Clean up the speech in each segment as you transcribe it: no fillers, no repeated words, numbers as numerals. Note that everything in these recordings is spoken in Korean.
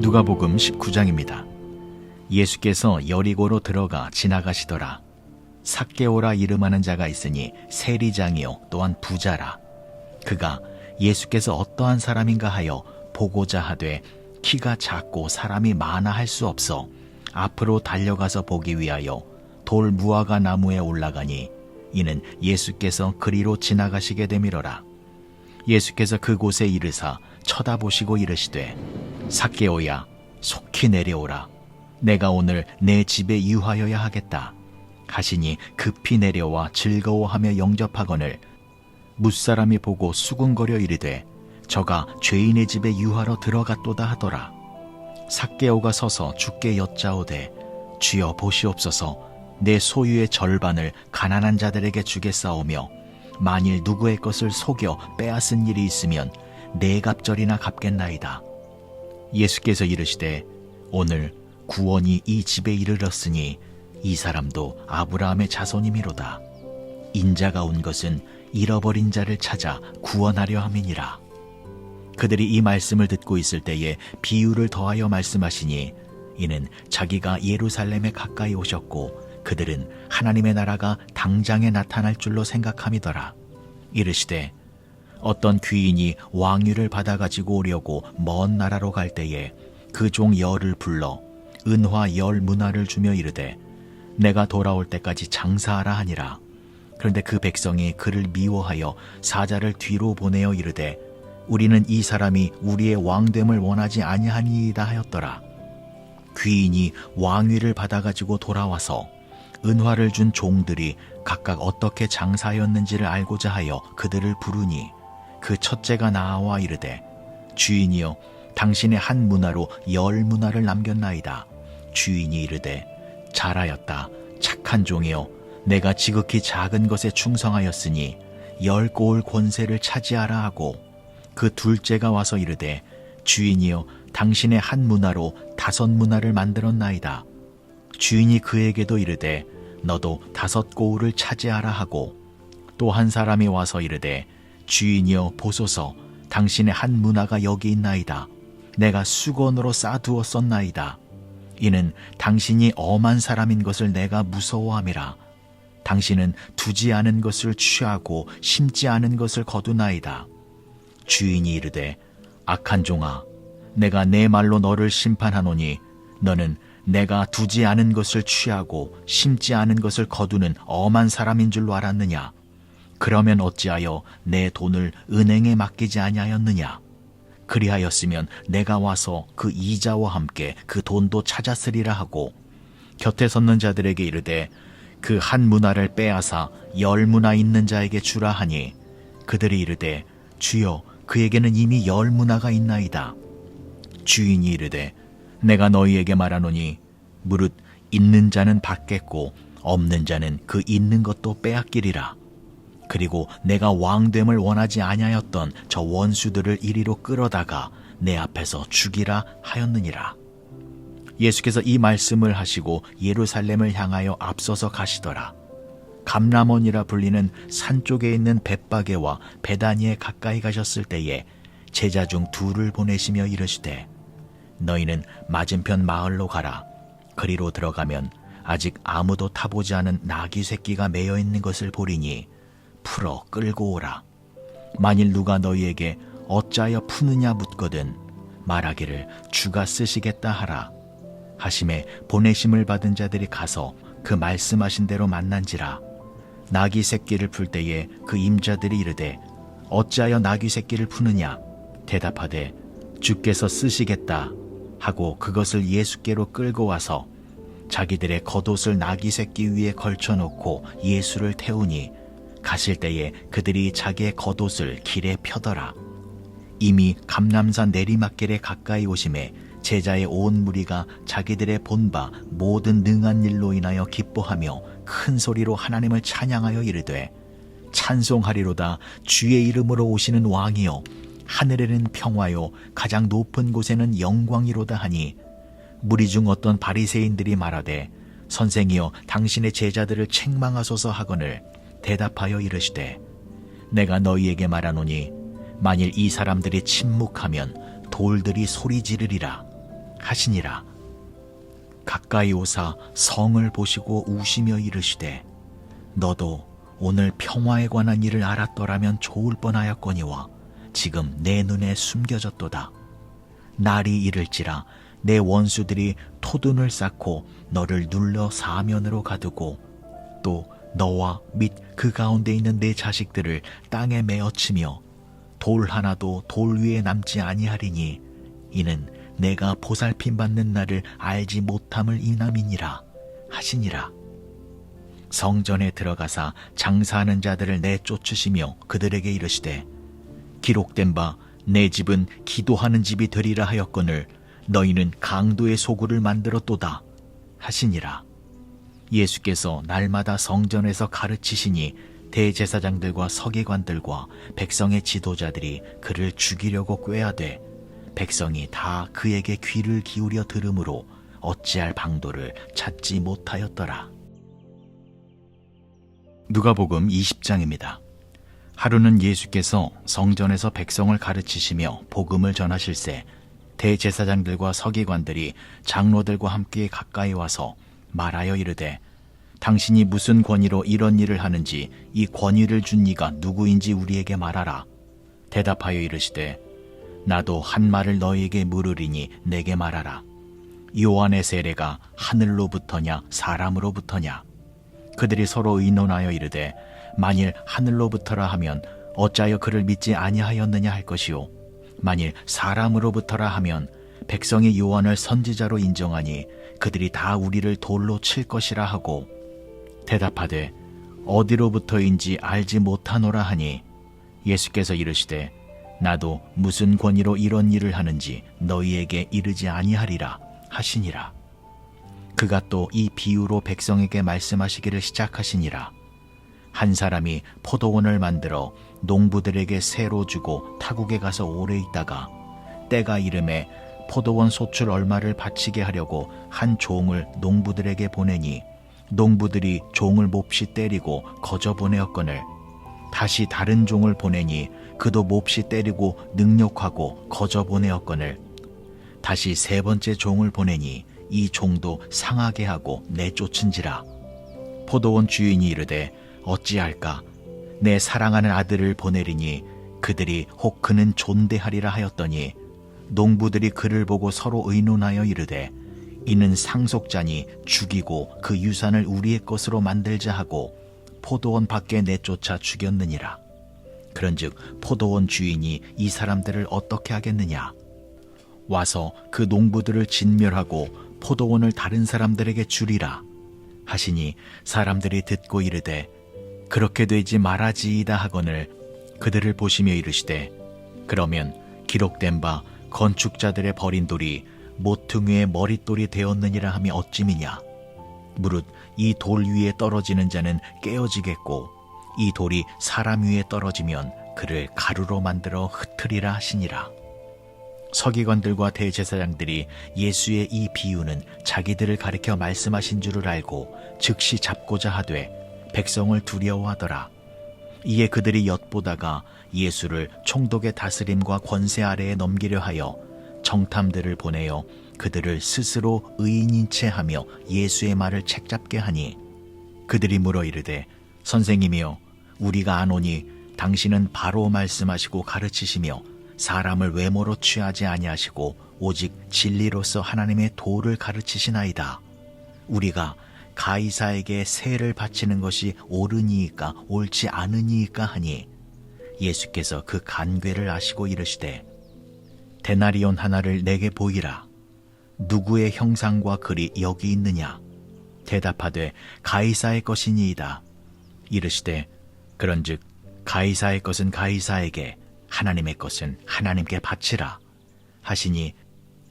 누가복음 19장입니다. 예수께서 여리고로 들어가 지나가시더라. 삭개오라 이름하는 자가 있으니 세리장이요 또한 부자라. 그가 예수께서 어떠한 사람인가 하여 보고자 하되 키가 작고 사람이 많아 할 수 없어 앞으로 달려가서 보기 위하여 돌 무화과 나무에 올라가니 이는 예수께서 그리로 지나가시게 되밀어라. 예수께서 그곳에 이르사 쳐다보시고 이르시되 삭개오야 속히 내려오라. 내가 오늘 내 집에 유하여야 하겠다 하시니 급히 내려와 즐거워하며 영접하거늘 무사람이 보고 수군거려 이르되 저가 죄인의 집에 유하러 들어갔도다 하더라. 삭개오가 서서 주께 여짜오되 주여 보시옵소서. 내 소유의 절반을 가난한 자들에게 주겠사오며 만일 누구의 것을 속여 빼앗은 일이 있으면 네 갑절이나 갚겠나이다. 예수께서 이르시되 오늘 구원이 이 집에 이르렀으니 이 사람도 아브라함의 자손이미로다. 인자가 온 것은 잃어버린 자를 찾아 구원하려 함이니라. 그들이 이 말씀을 듣고 있을 때에 비유를 더하여 말씀하시니 이는 자기가 예루살렘에 가까이 오셨고 그들은 하나님의 나라가 당장에 나타날 줄로 생각함이더라. 이르시되 어떤 귀인이 왕위를 받아가지고 오려고 먼 나라로 갈 때에 그 종 열을 불러 은화 10문화를 주며 이르되 내가 돌아올 때까지 장사하라 하니라. 그런데 그 백성이 그를 미워하여 사자를 뒤로 보내어 이르되 우리는 이 사람이 우리의 왕됨을 원하지 아니하니이다 하였더라. 귀인이 왕위를 받아가지고 돌아와서 은화를 준 종들이 각각 어떻게 장사하였는지를 알고자 하여 그들을 부르니 그 첫째가 나와 이르되 주인이여 당신의 한 문화로 10문화를 남겼나이다. 주인이 이르되 잘하였다 착한 종이여 내가 지극히 작은 것에 충성하였으니 10고을 권세를 차지하라 하고 그 둘째가 와서 이르되 주인이여 당신의 한 문화로 5문화를 만들었나이다. 주인이 그에게도 이르되 너도 5고을을 차지하라 하고 또 한 사람이 와서 이르되 주인이여 보소서 당신의 한 문화가 여기 있나이다. 내가 수건으로 싸두었었나이다. 이는 당신이 엄한 사람인 것을 내가 무서워함이라. 당신은 두지 않은 것을 취하고 심지 않은 것을 거두나이다. 주인이 이르되 악한 종아 내가 내 말로 너를 심판하노니 너는 내가 두지 않은 것을 취하고 심지 않은 것을 거두는 엄한 사람인 줄로 알았느냐? 그러면 어찌하여 내 돈을 은행에 맡기지 아니하였느냐? 그리하였으면 내가 와서 그 이자와 함께 그 돈도 찾았으리라 하고 곁에 섰는 자들에게 이르되 그 한 문화를 빼앗아 10문화 있는 자에게 주라 하니 그들이 이르되 주여 그에게는 이미 10문화가 있나이다. 주인이 이르되 내가 너희에게 말하노니 무릇 있는 자는 받겠고 없는 자는 그 있는 것도 빼앗기리라. 그리고 내가 왕됨을 원하지 아니하였던 저 원수들을 이리로 끌어다가 내 앞에서 죽이라 하였느니라. 예수께서 이 말씀을 하시고 예루살렘을 향하여 앞서서 가시더라. 감람원이라 불리는 산 쪽에 있는 벳바게와 베다니에 가까이 가셨을 때에 제자 중 둘을 보내시며 이르시되 너희는 맞은편 마을로 가라. 그리로 들어가면 아직 아무도 타보지 않은 나귀 새끼가 매여 있는 것을 보리니 풀어 끌고 오라. 만일 누가 너희에게 어찌하여 푸느냐 묻거든 말하기를 주가 쓰시겠다 하라. 하심에 보내심을 받은 자들이 가서 그 말씀하신 대로 만난지라. 나귀 새끼를 풀 때에 그 임자들이 이르되 어찌하여 나귀 새끼를 푸느냐? 대답하되 주께서 쓰시겠다 하고 그것을 예수께로 끌고 와서 자기들의 겉옷을 나귀 새끼 위에 걸쳐놓고 예수를 태우니 가실 때에 그들이 자기의 겉옷을 길에 펴더라. 이미 감람산 내리막길에 가까이 오심에 제자의 온 무리가 자기들의 본바 모든 능한 일로 인하여 기뻐하며 큰 소리로 하나님을 찬양하여 이르되 찬송하리로다. 주의 이름으로 오시는 왕이여 하늘에는 평화요 가장 높은 곳에는 영광이로다 하니 무리 중 어떤 바리새인들이 말하되 선생이여 당신의 제자들을 책망하소서 하거늘 대답하여 이르시되 내가 너희에게 말하노니 만일 이 사람들이 침묵하면 돌들이 소리 지르리라. 하시니라. 가까이 오사 성을 보시고 우시며 이르시되 너도 오늘 평화에 관한 일을 알았더라면 좋을 뻔하였거니와 지금 내 눈에 숨겨졌도다. 날이 이를지라 내 원수들이 토둔을 쌓고 너를 눌러 사면으로 가두고 또 너와 및 그 가운데 있는 내 자식들을 땅에 메어치며 돌 하나도 돌 위에 남지 아니하리니 이는 내가 보살핌 받는 날을 알지 못함을 인함이니라 하시니라. 성전에 들어가사 장사하는 자들을 내쫓으시며 그들에게 이르시되 기록된 바 내 집은 기도하는 집이 되리라 하였거늘 너희는 강도의 소굴을 만들었도다 하시니라. 예수께서 날마다 성전에서 가르치시니 대제사장들과 서기관들과 백성의 지도자들이 그를 죽이려고 꾀하되 백성이 다 그에게 귀를 기울여 들으므로 어찌할 방도를 찾지 못하였더라. 누가복음 20장입니다. 하루는 예수께서 성전에서 백성을 가르치시며 복음을 전하실새 대제사장들과 서기관들이 장로들과 함께 가까이 와서 말하여 이르되 당신이 무슨 권위로 이런 일을 하는지 이 권위를 준 이가 누구인지 우리에게 말하라. 대답하여 이르시되 나도 한 말을 너희에게 물으리니 내게 말하라. 요한의 세례가 하늘로부터냐 사람으로부터냐? 그들이 서로 의논하여 이르되 만일 하늘로부터라 하면 어찌하여 그를 믿지 아니하였느냐 할 것이요 만일 사람으로부터라 하면 백성이 요한을 선지자로 인정하니 그들이 다 우리를 돌로 칠 것이라 하고 대답하되 어디로부터인지 알지 못하노라 하니 예수께서 이르시되 나도 무슨 권위로 이런 일을 하는지 너희에게 이르지 아니하리라 하시니라. 그가 또 이 비유로 백성에게 말씀하시기를 시작하시니라. 한 사람이 포도원을 만들어 농부들에게 새로 주고 타국에 가서 오래 있다가 때가 이름에 포도원 소출 얼마를 바치게 하려고 한 종을 농부들에게 보내니 농부들이 종을 몹시 때리고 거저 보내었거늘 다시 다른 종을 보내니 그도 몹시 때리고 능욕하고 거저 보내었거늘 다시 세 번째 종을 보내니 이 종도 상하게 하고 내쫓은지라. 포도원 주인이 이르되 어찌할까? 내 사랑하는 아들을 보내리니 그들이 혹 그는 존대하리라 하였더니 농부들이 그를 보고 서로 의논하여 이르되 이는 상속자니 죽이고 그 유산을 우리의 것으로 만들자 하고 포도원 밖에 내쫓아 죽였느니라. 그런즉 포도원 주인이 이 사람들을 어떻게 하겠느냐? 와서 그 농부들을 진멸하고 포도원을 다른 사람들에게 주리라 하시니 사람들이 듣고 이르되 그렇게 되지 말아지이다 하거늘 그들을 보시며 이르시되 그러면 기록된 바 건축자들의 버린 돌이 모퉁이의 머릿돌이 되었느니라 하면 어찌미냐? 무릇 이 돌 위에 떨어지는 자는 깨어지겠고 이 돌이 사람 위에 떨어지면 그를 가루로 만들어 흩으리라 하시니라. 서기관들과 대제사장들이 예수의 이 비유는 자기들을 가리켜 말씀하신 줄을 알고 즉시 잡고자 하되 백성을 두려워하더라. 이에 그들이 엿보다가 예수를 총독의 다스림과 권세 아래에 넘기려 하여 정탐들을 보내어 그들을 스스로 의인인 채 하며 예수의 말을 책잡게 하니 그들이 물어 이르되 선생님이여 우리가 아노니 당신은 바로 말씀하시고 가르치시며 사람을 외모로 취하지 아니하시고 오직 진리로서 하나님의 도를 가르치시나이다. 우리가 가이사에게 세를 바치는 것이 옳으니이까 옳지 않으니이까 하니 예수께서 그 간괴를 아시고 이르시되 데나리온 하나를 내게 보이라. 누구의 형상과 글이 여기 있느냐? 대답하되 가이사의 것이니이다. 이르시되 그런즉 가이사의 것은 가이사에게 하나님의 것은 하나님께 바치라 하시니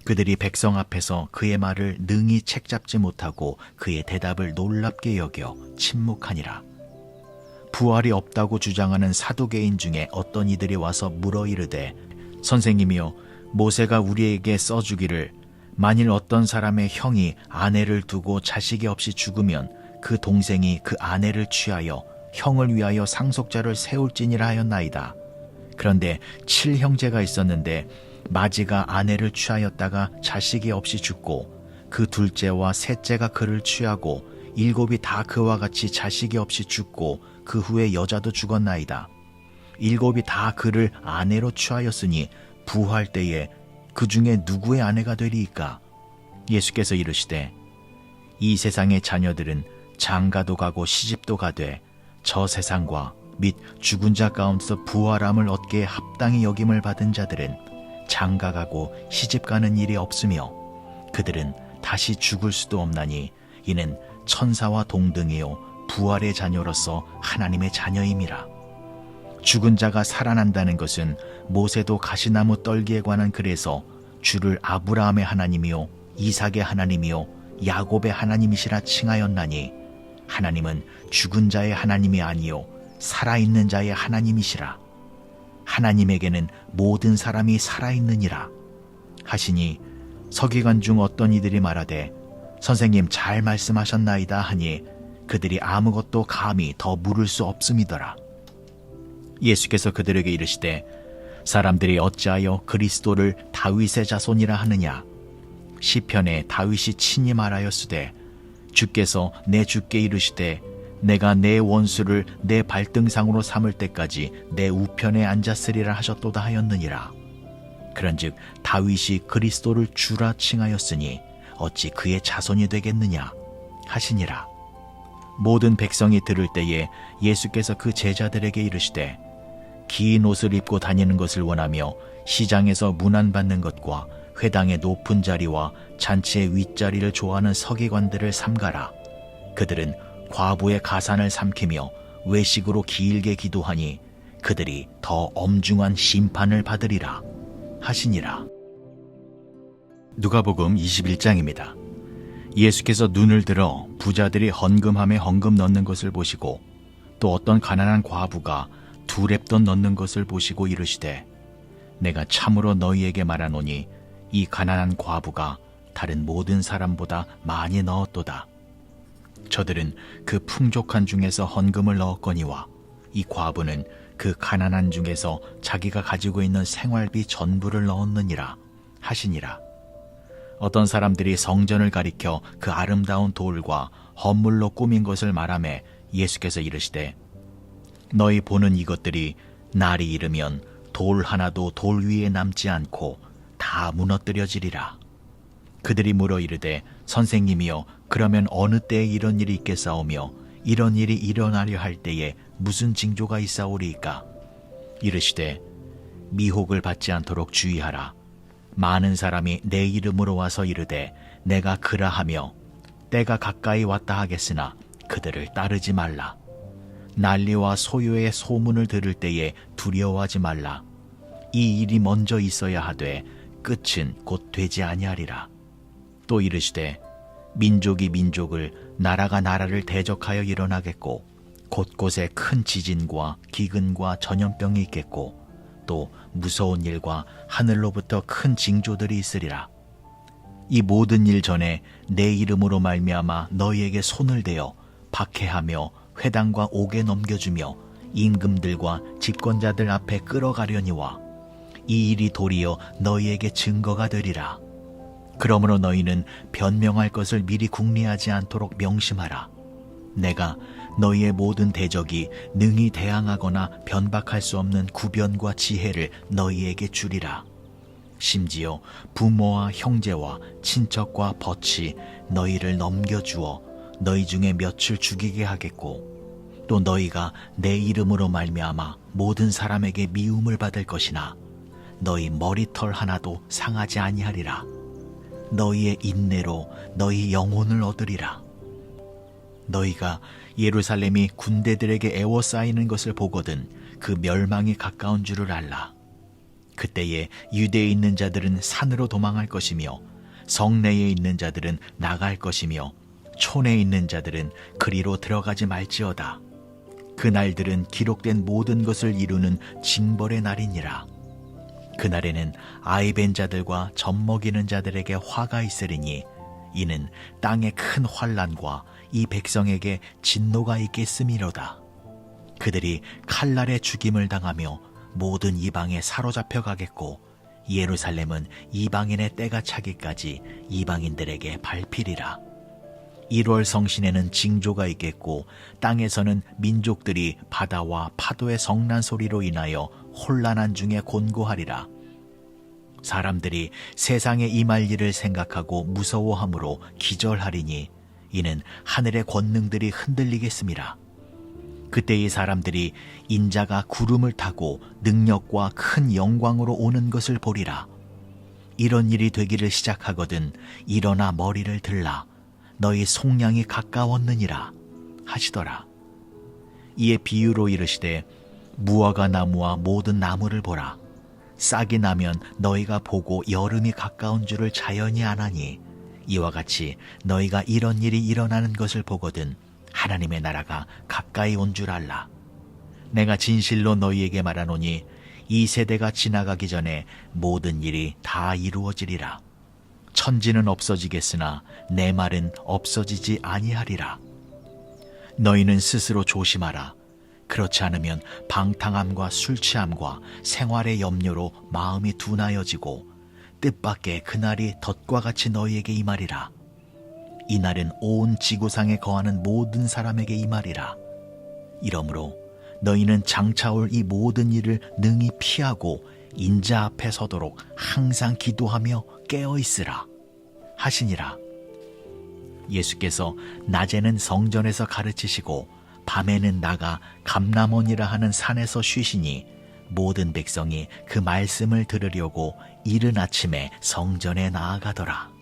그들이 백성 앞에서 그의 말을 능히 책잡지 못하고 그의 대답을 놀랍게 여겨 침묵하니라. 부활이 없다고 주장하는 사두개인 중에 어떤 이들이 와서 물어 이르되 선생님이여 모세가 우리에게 써주기를 만일 어떤 사람의 형이 아내를 두고 자식이 없이 죽으면 그 동생이 그 아내를 취하여 형을 위하여 상속자를 세울지니라 하였나이다. 그런데 7형제가 있었는데 마지가 아내를 취하였다가 자식이 없이 죽고 그 둘째와 셋째가 그를 취하고 일곱이 다 그와 같이 자식이 없이 죽고 그 후에 여자도 죽었나이다. 일곱이 다 그를 아내로 취하였으니 부활 때에 그 중에 누구의 아내가 되리이까? 예수께서 이르시되 이 세상의 자녀들은 장가도 가고 시집도 가되 저 세상과 및 죽은 자 가운데서 부활함을 얻기에 합당히 여김을 받은 자들은 장가가고 시집가는 일이 없으며 그들은 다시 죽을 수도 없나니 이는 천사와 동등이요 부활의 자녀로서 하나님의 자녀임이라. 죽은 자가 살아난다는 것은 모세도 가시나무 떨기에 관한 글에서 주를 아브라함의 하나님이요 이삭의 하나님이요 야곱의 하나님이시라 칭하였나니 하나님은 죽은 자의 하나님이 아니요 살아있는 자의 하나님이시라. 하나님에게는 모든 사람이 살아있느니라 하시니 서기관 중 어떤 이들이 말하되 선생님 잘 말씀하셨나이다 하니 그들이 아무것도 감히 더 물을 수 없음이더라. 예수께서 그들에게 이르시되 사람들이 어찌하여 그리스도를 다윗의 자손이라 하느냐? 시편에 다윗이 친히 말하였으되 주께서 내 주께 이르시되 내가 내 원수를 내 발등상으로 삼을 때까지 내 우편에 앉았으리라 하셨도다 하였느니라. 그런즉 다윗이 그리스도를 주라 칭하였으니 어찌 그의 자손이 되겠느냐 하시니라. 모든 백성이 들을 때에 예수께서 그 제자들에게 이르시되 긴 옷을 입고 다니는 것을 원하며 시장에서 문안받는 것과 회당의 높은 자리와 잔치의 윗자리를 좋아하는 서기관들을 삼가라. 그들은 과부의 가산을 삼키며 외식으로 길게 기도하니 그들이 더 엄중한 심판을 받으리라 하시니라. 누가복음 21장입니다. 예수께서 눈을 들어 부자들이 헌금함에 헌금 넣는 것을 보시고 또 어떤 가난한 과부가 두 렙돈 넣는 것을 보시고 이르시되 내가 참으로 너희에게 말하노니 이 가난한 과부가 다른 모든 사람보다 많이 넣었도다. 저들은 그 풍족한 중에서 헌금을 넣었거니와 이 과부는 그 가난한 중에서 자기가 가지고 있는 생활비 전부를 넣었느니라 하시니라. 어떤 사람들이 성전을 가리켜 그 아름다운 돌과 헌물로 꾸민 것을 말하매 예수께서 이르시되 너희 보는 이것들이 날이 이르면 돌 하나도 돌 위에 남지 않고 다 무너뜨려지리라. 그들이 물어 이르되 선생님이여 그러면 어느 때에 이런 일이 있겠사오며 이런 일이 일어나려 할 때에 무슨 징조가 있사오리이까? 이르시되 미혹을 받지 않도록 주의하라. 많은 사람이 내 이름으로 와서 이르되 내가 그라하며 때가 가까이 왔다 하겠으나 그들을 따르지 말라. 난리와 소요의 소문을 들을 때에 두려워하지 말라. 이 일이 먼저 있어야 하되 끝은 곧 되지 아니하리라. 또 이르시되 민족이 민족을 나라가 나라를 대적하여 일어나겠고 곳곳에 큰 지진과 기근과 전염병이 있겠고 또 무서운 일과 하늘로부터 큰 징조들이 있으리라. 이 모든 일 전에 내 이름으로 말미암아 너희에게 손을 대어 박해하며 회당과 옥에 넘겨주며 임금들과 집권자들 앞에 끌어가려니와 이 일이 도리어 너희에게 증거가 되리라. 그러므로 너희는 변명할 것을 미리 궁리하지 않도록 명심하라. 내가 너희의 모든 대적이 능히 대항하거나 변박할 수 없는 구변과 지혜를 너희에게 주리라. 심지어 부모와 형제와 친척과 벗이 너희를 넘겨주어 너희 중에 몇을 죽이게 하겠고 또 너희가 내 이름으로 말미암아 모든 사람에게 미움을 받을 것이나 너희 머리털 하나도 상하지 아니하리라. 너희의 인내로 너희 영혼을 얻으리라. 너희가 예루살렘이 군대들에게 애워싸이는 것을 보거든 그 멸망이 가까운 줄을 알라. 그때에 유대에 있는 자들은 산으로 도망할 것이며 성내에 있는 자들은 나갈 것이며 촌에 있는 자들은 그리로 들어가지 말지어다. 그 날들은 기록된 모든 것을 이루는 징벌의 날이니라. 그날에는 아이벤 자들과 젖먹이는 자들에게 화가 있으리니 이는 땅의 큰 환난과 이 백성에게 진노가 있겠음이로다. 그들이 칼날에 죽임을 당하며 모든 이방에 사로잡혀 가겠고 예루살렘은 이방인의 때가 차기까지 이방인들에게 밟히리라. 1월 성신에는 징조가 있겠고 땅에서는 민족들이 바다와 파도의 성난 소리로 인하여 혼란한 중에 곤고하리라. 사람들이 세상에 임할 일을 생각하고 무서워함으로 기절하리니 이는 하늘의 권능들이 흔들리겠습니다. 그때 이 사람들이 인자가 구름을 타고 능력과 큰 영광으로 오는 것을 보리라. 이런 일이 되기를 시작하거든 일어나 머리를 들라. 너희 속량이 가까웠느니라 하시더라. 이에 비유로 이르시되 무화과 나무와 모든 나무를 보라. 싹이 나면 너희가 보고 여름이 가까운 줄을 자연히 아나니 이와 같이 너희가 이런 일이 일어나는 것을 보거든 하나님의 나라가 가까이 온 줄 알라. 내가 진실로 너희에게 말하노니 이 세대가 지나가기 전에 모든 일이 다 이루어지리라. 천지는 없어지겠으나 내 말은 없어지지 아니하리라. 너희는 스스로 조심하라. 그렇지 않으면 방탕함과 술 취함과 생활의 염려로 마음이 둔하여지고 뜻밖의 그날이 덫과 같이 너희에게 임하리라. 이날은 온 지구상에 거하는 모든 사람에게 임하리라. 이러므로 너희는 장차 올 이 모든 일을 능히 피하고 인자 앞에 서도록 항상 기도하며 깨어있으라 하시니라. 예수께서 낮에는 성전에서 가르치시고 밤에는 나가 감람원이라 하는 산에서 쉬시니 모든 백성이 그 말씀을 들으려고 이른 아침에 성전에 나아가더라.